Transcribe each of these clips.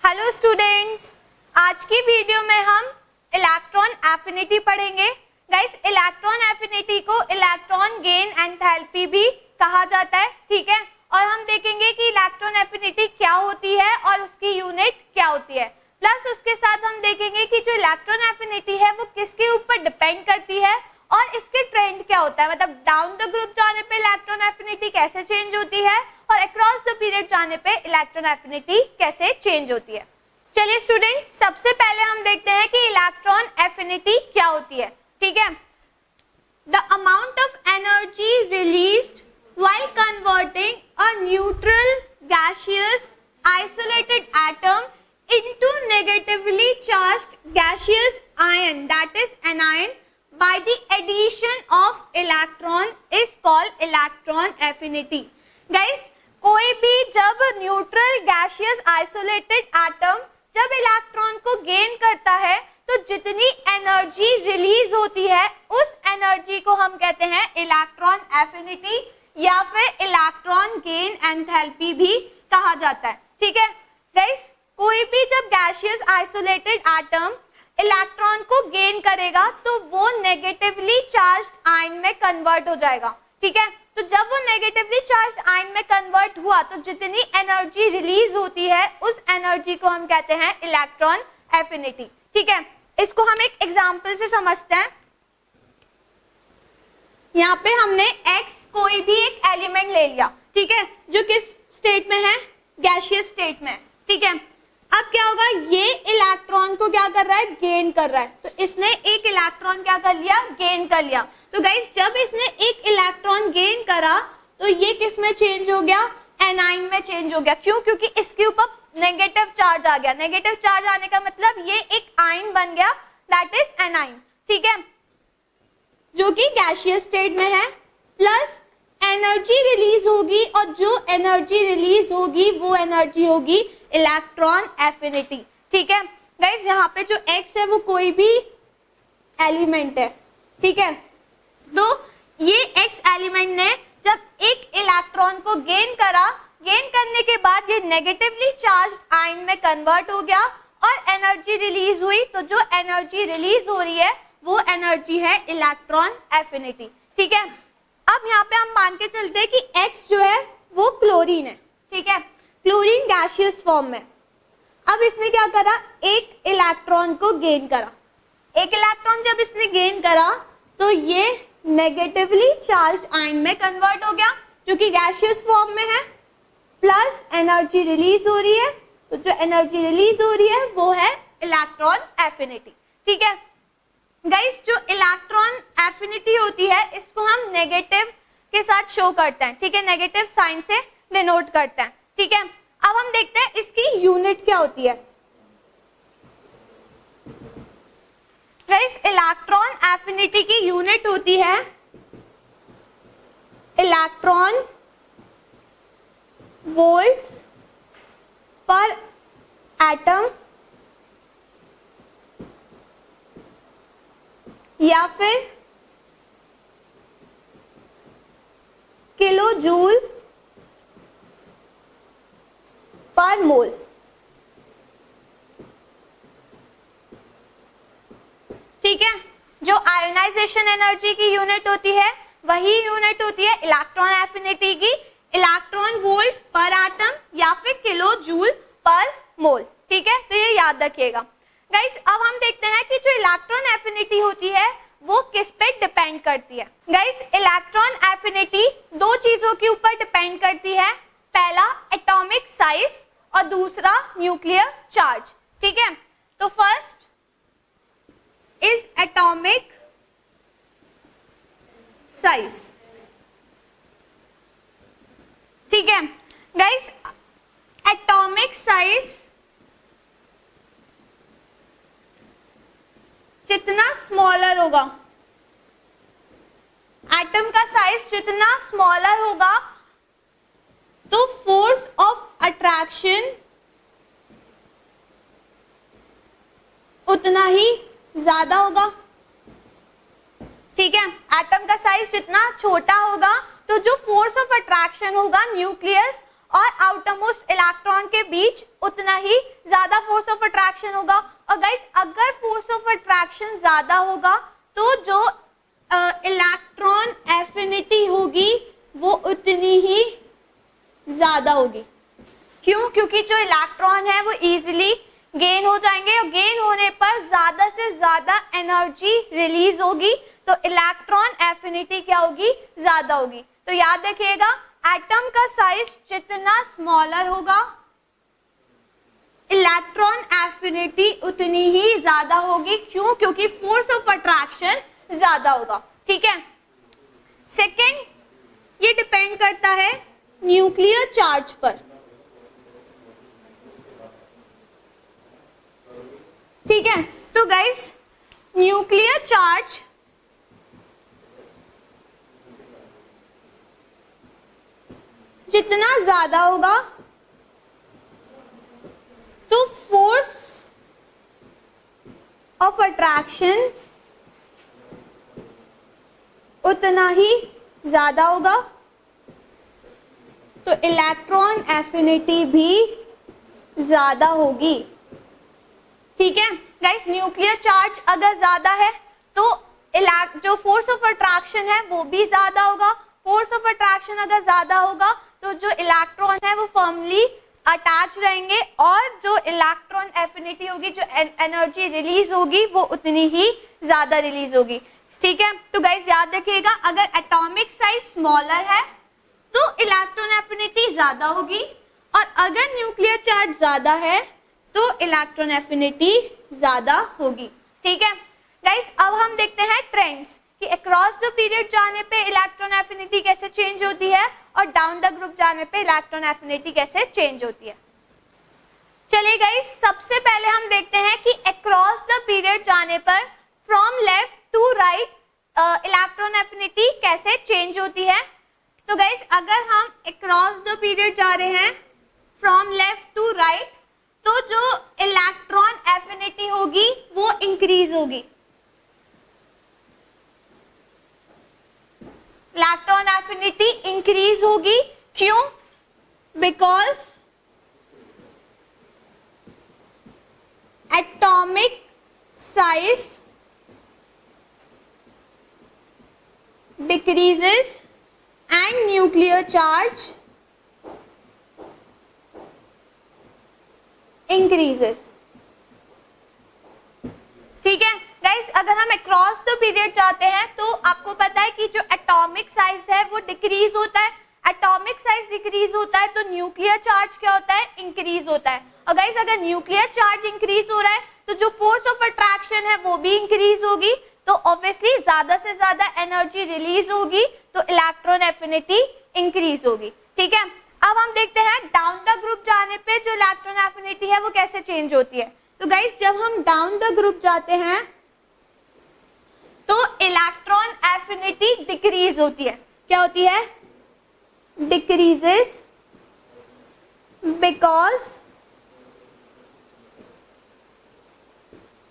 Hello students, आज की video में हम इलेक्ट्रॉन एफिनिटी पढ़ेंगे। गाइस, इलेक्ट्रॉन एफिनिटी को इलेक्ट्रॉन गेन एंथैल्पी भी कहा जाता है, ठीक है। और हम देखेंगे कि इलेक्ट्रॉन एफिनिटी क्या होती है और उसकी यूनिट क्या होती है। प्लस उसके साथ हम देखेंगे कि जो इलेक्ट्रॉन एफिनिटी है वो किसके ऊपर डिपेंड करती है और इसके ट्रेंड क्या होता है, मतलब डाउन द ग्रुप जाने पे इलेक्ट्रॉन एफिनिटी कैसे चेंज होती है और अक्रॉस द पीरियड जाने पे इलेक्ट्रॉन एफिनिटी कैसे चेंज होती है। चलिए स्टूडेंट, सबसे पहले हम देखते हैं कि इलेक्ट्रॉन एफिनिटी क्या होती है, ठीक है। The amount of energy released while converting a neutral gaseous isolated atom into negatively charged gaseous ion, that is anion, by the addition of electron is called electron affinity. Guys, कोई भी जब neutral gaseous isolated atom जब electron को gain करता है तो जितनी energy release होती है उस एनर्जी को हम कहते हैं इलेक्ट्रॉन एफिनिटी या फिर इलेक्ट्रॉन गेन एंथैल्पी भी कहा जाता है, ठीक है। गाइस, कोई भी जब गैसियस आइसोलेटेड एटम इलेक्ट्रॉन को गेन करेगा तो वो नेगेटिवली चार्ज्ड आयन में कन्वर्ट हो जाएगा, ठीक है। तो जब वो नेगेटिवली चार्ज्ड आयन में कन्वर्ट हुआ तो जितनी एनर्जी रिलीज होती है उस एनर्जी को हम कहते हैं इलेक्ट्रॉन एफिनिटी, ठीक है। इसको हम एक एग्जांपल से समझते हैं। यहाँ पे हमने X कोई भी एक एलिमेंट ले लिया, ठीक है, जो किस स्टेट में है, गैसियस स्टेट में, ठीक है। अब क्या होगा, ये इलेक्ट्रॉन को क्या कर रहा है, गेन कर रहा है। तो इसने एक इलेक्ट्रॉन क्या कर लिया, गेन कर लिया। तो गाइस, जब इसने एक इलेक्ट्रॉन गेन करा तो ये किस में चेंज हो गया, एनाइन में चेंज हो गया। क्यों? क्योंकि इसके ऊपर नेगेटिव चार्ज आ गया। नेगेटिव चार्ज आने का मतलब ये एक आयन बन गया, दैट इज एनाइन, ठीक है, जो कि गैसियस स्टेट में है। प्लस एनर्जी रिलीज होगी और जो एनर्जी रिलीज होगी वो एनर्जी होगी इलेक्ट्रॉन एफिनिटी, ठीक है। गाइस, यहाँ पे जो X है वो कोई भी एलिमेंट है, ठीक है। तो ये X एलिमेंट ने जब एक इलेक्ट्रॉन को गेन करा, गेन करने के बाद ये नेगेटिवली चार्ज्ड आयन में कन्वर्ट हो गया और एनर्जी रिलीज हुई। तो जो एनर्जी रिलीज हो रही है वो एनर्जी है इलेक्ट्रॉन एफिनिटी, ठीक है। अब यहाँ पे हम मान के चलते हैं कि X जो है वो क्लोरीन है, ठीक है, क्लोरीन गैसियस फॉर्म में। अब इसने क्या करा, एक इलेक्ट्रॉन को गेन करा। एक इलेक्ट्रॉन जब इसने गेन करा तो ये नेगेटिवली चार्ज्ड आयन में कन्वर्ट हो गया जो कि गैसियस फॉर्म में है। प्लस एनर्जी रिलीज हो रही है, तो जो एनर्जी रिलीज हो रही है वो है इलेक्ट्रॉन एफिनिटी, ठीक है। गाइस, जो इलेक्ट्रॉन एफिनिटी होती है इसको हम नेगेटिव के साथ शो करते हैं, ठीक है, नेगेटिव साइन से डिनोट करते हैं, ठीक है। अब हम देखते हैं इसकी यूनिट क्या होती है। गाइस, इलेक्ट्रॉन एफिनिटी की यूनिट होती है इलेक्ट्रॉन वोल्ट्स पर एटम या फिर किलो जूल पर मोल, ठीक है। जो आयोनाइजेशन एनर्जी की यूनिट होती है वही यूनिट होती है इलेक्ट्रॉन एफिनिटी की, इलेक्ट्रॉन वोल्ट पर एटम या फिर किलो जूल पर मोल, ठीक है। तो ये याद रखिएगा। गाइस, अब हम देखते हैं कि जो इलेक्ट्रॉन एफिनिटी होती है वो किस पे डिपेंड करती है। गाइस, इलेक्ट्रॉन एफिनिटी दो चीजों के ऊपर डिपेंड करती है। पहला एटॉमिक साइज और दूसरा न्यूक्लियर चार्ज, ठीक है। तो फर्स्ट इज एटॉमिक साइज, ठीक है। गाइस, एटॉमिक साइज जितना स्मॉलर होगा, एटम का साइज जितना स्मॉलर होगा तो फोर्स ऑफ अट्रैक्शन उतना ही ज्यादा होगा, ठीक है। एटम का साइज जितना छोटा होगा तो जो फोर्स ऑफ अट्रैक्शन होगा न्यूक्लियस और आउटर मोस्ट इलेक्ट्रॉन के बीच उतना ही ज्यादा फोर्स ऑफ अट्रैक्शन होगा। और गाइस अगर फोर्स ऑफ अट्रैक्शन ज्यादा होगा तो जो इलेक्ट्रॉन एफिनिटी होगी वो उतनी ही ज्यादा होगी। क्यों? क्योंकि जो इलेक्ट्रॉन है वो इजीली गेन हो जाएंगे और गेन होने पर ज्यादा से ज्यादा एनर्जी रिलीज होगी, तो इलेक्ट्रॉन एफिनिटी क्या होगी? ज्यादा होगी। तो याद रखिएगा एटम का साइज जितना स्मॉलर होगा इलेक्ट्रॉन एफिनिटी उतनी ही ज्यादा होगी। क्यों? क्योंकि फोर्स ऑफ अट्रैक्शन ज्यादा होगा। ठीक है। सेकेंड, ये डिपेंड करता है न्यूक्लियर चार्ज पर। ठीक है। तो गाइस न्यूक्लियर चार्ज जितना ज्यादा होगा तो फोर्स ऑफ अट्रैक्शन उतना ही ज्यादा होगा, तो इलेक्ट्रॉन एफिनिटी भी ज्यादा होगी। ठीक है गाइस, न्यूक्लियर चार्ज अगर ज्यादा है तो जो फोर्स ऑफ अट्रैक्शन है वो भी ज्यादा होगा। फोर्स ऑफ अट्रैक्शन अगर ज्यादा होगा तो जो इलेक्ट्रॉन है वो फर्मली अटैच रहेंगे और जो इलेक्ट्रॉन एफिनिटी होगी, जो एनर्जी रिलीज होगी वो उतनी ही ज्यादा रिलीज होगी। ठीक है। तो गाइस याद रखिएगा अगर एटॉमिक साइज स्मॉलर है तो इलेक्ट्रॉन एफिनिटी ज्यादा होगी और अगर न्यूक्लियर चार्ज ज्यादा है तो इलेक्ट्रॉन एफिनिटी ज्यादा होगी। ठीक है गाइस, अब हम देखते हैं ट्रेंड्स कि अक्रॉस द पीरियड जाने पे इलेक्ट्रॉन एफिनिटी कैसे चेंज होती है और डाउन द ग्रुप जाने पे इलेक्ट्रॉन एफिनिटी कैसे चेंज होती है। चलिए गाइस, सबसे पहले हम देखते हैं कि अक्रॉस द पीरियड जाने पर from left to right electron affinity कैसे चेंज होती है। तो गाइस अगर हम अक्रॉस द पीरियड जा रहे हैं फ्रॉम लेफ्ट टू राइट तो जो इलेक्ट्रॉन एफिनिटी होगी वो इंक्रीज होगी। इलेक्ट्रॉन एफिनिटी इंक्रीज होगी। क्यों? Because atomic size decreases and nuclear charge increases। ठीक है गाइस, अगर हम अक्रॉस द पीरियड चाहते हैं तो आपको पता है कि जो एटॉमिक साइज है वो डिक्रीज होता है। एटॉमिक साइज डिक्रीज होता है तो न्यूक्लियर चार्ज क्या होता है? इंक्रीज होता है। और गाइस अगर न्यूक्लियर चार्ज इंक्रीज हो रहा है तो जो फोर्स ऑफ अट्रैक्शन है वो भी इंक्रीज होगी, तो ऑब्वियसली ज्यादा से ज्यादा एनर्जी रिलीज होगी, तो इलेक्ट्रॉन एफिनिटी इंक्रीज होगी। ठीक है। अब हम देखते हैं डाउन द ग्रुप जाने पे जो इलेक्ट्रॉन एफिनिटी है वो कैसे चेंज होती है। तो गाइस जब हम डाउन द ग्रुप जाते हैं तो इलेक्ट्रॉन एफिनिटी डिक्रीज होती है। क्या होती है? Decreases because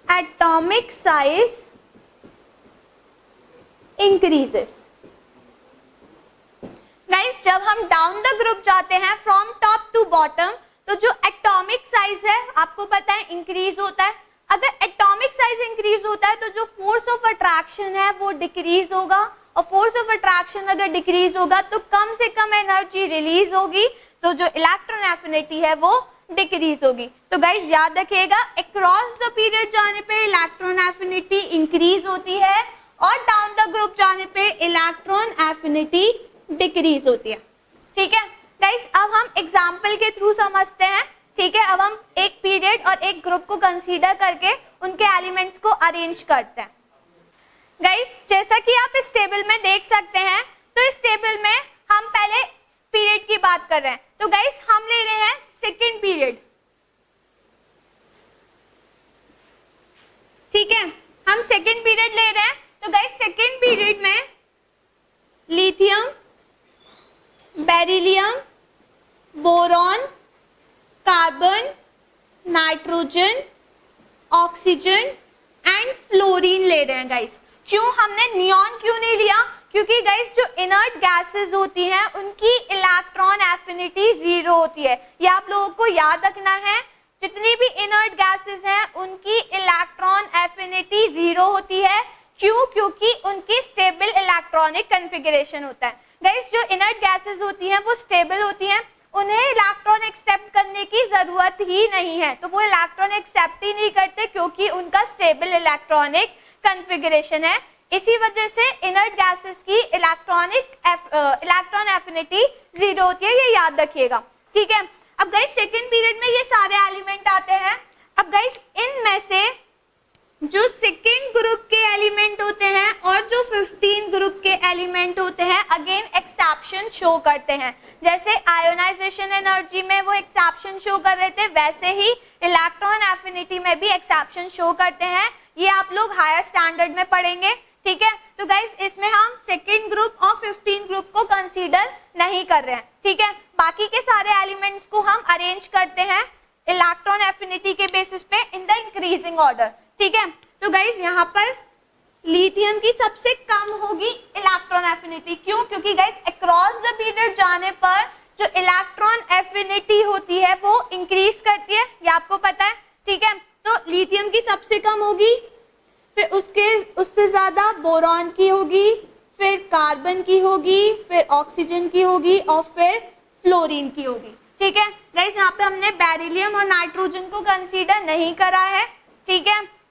atomic size increases. Guys जब हम डाउन द ग्रुप जाते हैं फ्रॉम टॉप टू बॉटम तो जो एटॉमिक साइज है आपको पता है इंक्रीज होता है। अगर एटॉमिक साइज इंक्रीज होता है तो जो फोर्स ऑफ अट्रैक्शन है वो डिक्रीज होगा और फोर्स ऑफ अट्रैक्शन अगर डिक्रीज होगा तो कम से कम एनर्जी रिलीज होगी, तो जो इलेक्ट्रॉन एफिनिटी है वो डिक्रीज होगी। तो गाइस याद रखिएगा अक्रॉस द पीरियड जाने पे इलेक्ट्रॉन एफिनिटी इंक्रीज होती है और डाउन द ग्रुप जाने पे इलेक्ट्रॉन एफिनिटी डिक्रीज होती है। ठीक है गाइस, अब हम एग्जांपल के थ्रू समझते हैं। ठीक है, अब हम एक पीरियड और एक ग्रुप को कंसीडर करके उनके एलिमेंट्स को अरेंज करते हैं। गाइस जैसा कि आप इस टेबल में देख सकते हैं तो इस टेबल में हम पहले पीरियड की बात कर रहे हैं। तो गाइस हम ले रहे हैं सेकेंड पीरियड। ठीक है, हम सेकेंड पीरियड ले रहे हैं। तो गाइस सेकेंड पीरियड में lithium, beryllium, boron, carbon, nitrogen, oxygen and fluorine ले रहे हैं। गाइस क्यों हमने नियॉन क्यों नहीं लिया? क्योंकि गाइस जो इनर्ट गैसेस होती हैं उनकी इलेक्ट्रॉन एफिनिटी 0 होती है। ये आप लोगों को याद रखना है, जितनी भी इनर्ट गैसेस हैं उनकी इलेक्ट्रॉन एफिनिटी 0 होती है। क्यों? क्योंकि उनकी स्टेबल इलेक्ट्रॉनिक कॉन्फ़िगरेशन होता है। गाइस जो इनर्ट गैसेस होती हैं वो स्टेबल होती हैं, उन्हें इलेक्ट्रॉन एक्सेप्ट करने की जरूरत ही नहीं है, तो वो इलेक्ट्रॉन एक्सेप्ट ही नहीं करते क्योंकि उनका स्टेबल इलेक्ट्रॉनिक कॉन्फ़िगरेशन है। इसी वजह से इनर्ट गैसेस की इलेक्ट्रॉन एफिनिटी 0 होती है, ये याद रखिएगा, ठीक है। अब गाइस सेकंड पीरियड में ये सारे एलिमेंट आते हैं। अब गाइस इनमें से जो सेकंड ग्रुप के एलिमेंट होते हैं और जो 15 ग्रुप के एलिमेंट होते हैं अगेन एक्सेप्शन शो करते हैं। जैसे आयोनाइजेशन एनर्जी में वो एक्सेप्शन शो कर रहे थे, वैसे ही इलेक्ट्रॉन एफिनिटी में भी एक्सेप्शन शो करते हैं। ये आप लोग हायर स्टैंडर्ड में पढ़ेंगे, ठीक है। तो गाइस इसमें हम सेकंड ग्रुप और 15 ग्रुप को कंसीडर नहीं कर रहे हैं, ठीक है। बाकी के सारे एलिमेंट्स को हम अरेंज करते हैं इलेक्ट्रॉन एफिनिटी के बेसिस पे इन द इंक्रीजिंग ऑर्डर, ठीक है। तो गाइस यहाँ पर लिथियम की सबसे कम होगी इलेक्ट्रॉन एफिनिटी। क्यों? क्योंकि गाइस अक्रॉस द पीरियड जाने पर जो इलेक्ट्रॉन एफिनिटी होती है वो इंक्रीज करती है, ये आपको पता है, ठीक है। तो लिथियम की सबसे कम होगी, फिर उससे ज्यादा बोरॉन की होगी, फिर कार्बन की होगी, फिर ऑक्सीजन की होगी और फिर फ्लोरीन की होगी, ठीक है। गाइस यहाँ पे हमने बेरिलियम और नाइट्रोजन को कंसीडर नहीं करा है, ठीक है,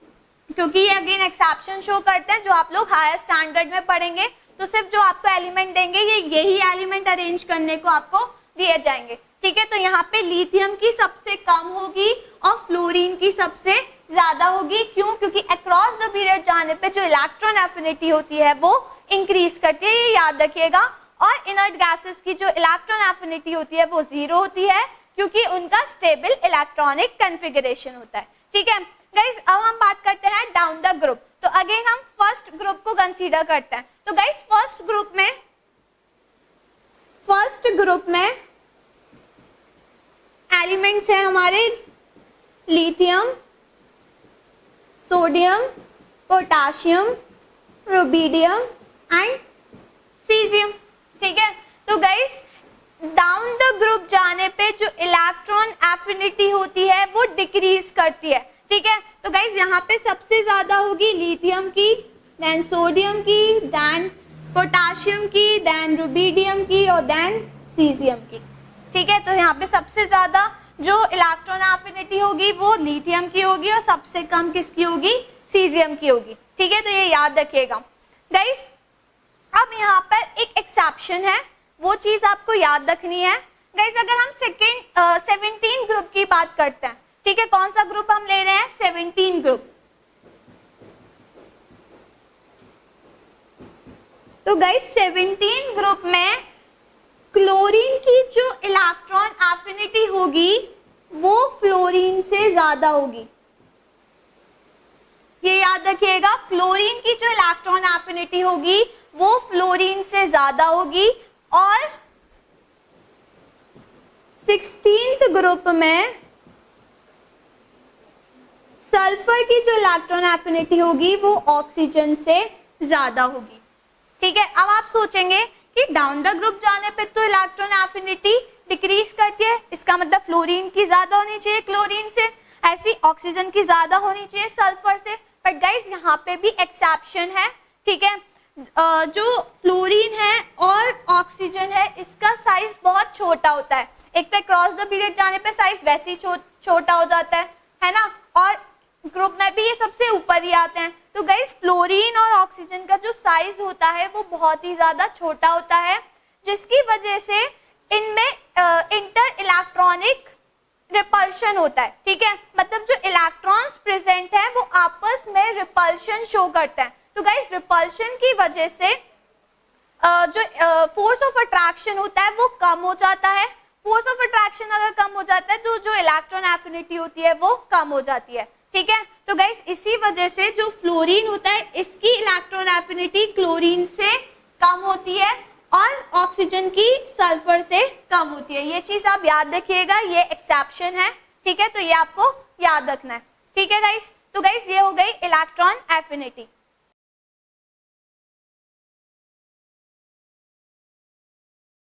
क्योंकि ये अगेन एक्सेप्शन शो करते हैं। जो आप लोग हायर स्टैंडर्ड में पढ़ेंगे तो सिर्फ जो आपको एलिमेंट देंगे यही एलिमेंट अरेंज करने को आपको दिए जाएंगे, ठीक है। तो यहाँ पे लिथियम की सबसे कम होगी और फ्लोरीन की सबसे ज्यादा होगी। क्यों? क्योंकि अक्रॉस द पीरियड जाने पे जो इलेक्ट्रॉन एफिनिटी होती है वो इंक्रीज करती है, ये याद रखिएगा। और इनर्ट गैसेस की जो इलेक्ट्रॉन एफिनिटी होती है वो 0 होती है क्योंकि उनका स्टेबल इलेक्ट्रॉनिक कॉन्फ़िगरेशन होता है, ठीक है। गाइस अब हम बात करते हैं डाउन द ग्रुप। तो अगेन हम फर्स्ट ग्रुप को कंसीडर करते हैं। तो गाइस फर्स्ट ग्रुप में एलिमेंट्स हैं हमारे lithium, sodium, potassium, rubidium and caesium, ठीक है। तो गाइस डाउन द ग्रुप जाने पे जो इलेक्ट्रॉन एफिनिटी होती है वो डिक्रीज करती है, ठीक है। तो गाइस यहाँ पे सबसे ज्यादा होगी लिथियम की, देन सोडियम की, देन पोटाशियम की, देन रुबिडियम की और देन सीजियम की, ठीक है। तो यहाँ पे सबसे ज्यादा जो इलेक्ट्रॉन एफिनिटी होगी वो लिथियम की होगी और सबसे कम किसकी होगी? सीजियम की होगी, ठीक है। तो ये याद रखिएगा गाइस। अब यहाँ पर एक एक्सेप्शन है, वो चीज आपको याद रखनी है गाइस। अगर हम 17 ग्रुप की बात करते हैं, ठीक है, कौन सा ग्रुप हम ले रहे हैं? 17 ग्रुप। तो गाइस 17 ग्रुप में क्लोरीन की जो इलेक्ट्रॉन एफिनिटी होगी वो फ्लोरीन से ज्यादा होगी, ये याद रखिएगा। क्लोरीन की जो इलेक्ट्रॉन एफिनिटी होगी वो फ्लोरीन से ज्यादा होगी। और 16th ग्रुप में सल्फर की जो इलेक्ट्रॉन एफिनिटी होगी वो ऑक्सीजन से ज्यादा होगी, ठीक है। अब आप सोचेंगे कि डाउन द ग्रुप जाने पे तो इलेक्ट्रॉन एफिनिटी डिक्रीज करती है, इसका मतलब फ्लोरीन की ज्यादा होनी चाहिए क्लोरीन से, ऐसी ऑक्सीजन की ज्यादा होनी चाहिए सल्फर से। बट गाइस यहाँ पे भी एक्सेप्शन है, ठीक है। जो फ्लोरीन है और ऑक्सीजन है इसका साइज बहुत छोटा होता है। एक तो क्रॉस द पीरियड जाने पे साइज वैसे ही छोटा हो जाता है ना, और ग्रुप में भी ये सबसे ऊपर ही आते हैं। तो गाइस फ्लोरीन और ऑक्सीजन का जो साइज होता है वो बहुत ही ज्यादा छोटा होता है, जिसकी वजह से इनमें इंटर इलेक्ट्रॉनिक रिपल्शन होता है, ठीक है। मतलब जो इलेक्ट्रॉन्स प्रेजेंट है वो आपस में रिपल्शन शो करते हैं। तो गाइस रिपल्शन की वजह से जो फोर्स ऑफ अट्रैक्शन होता है वो कम हो जाता है। फोर्स ऑफ अट्रैक्शन अगर कम हो जाता है तो जो इलेक्ट्रॉन एफिनिटी होती है वो कम हो जाती है, ठीक है। तो गाइस इसी वजह से जो फ्लोरीन होता है इसकी इलेक्ट्रॉन एफिनिटी क्लोरीन से कम होती है और ऑक्सीजन की सल्फर से कम होती है। ये चीज आप याद रखिएगा, ये एक्सेप्शन है, ठीक है। तो ये आपको याद रखना है, ठीक है गाइस। तो गाइस ये हो गई इलेक्ट्रॉन एफिनिटी।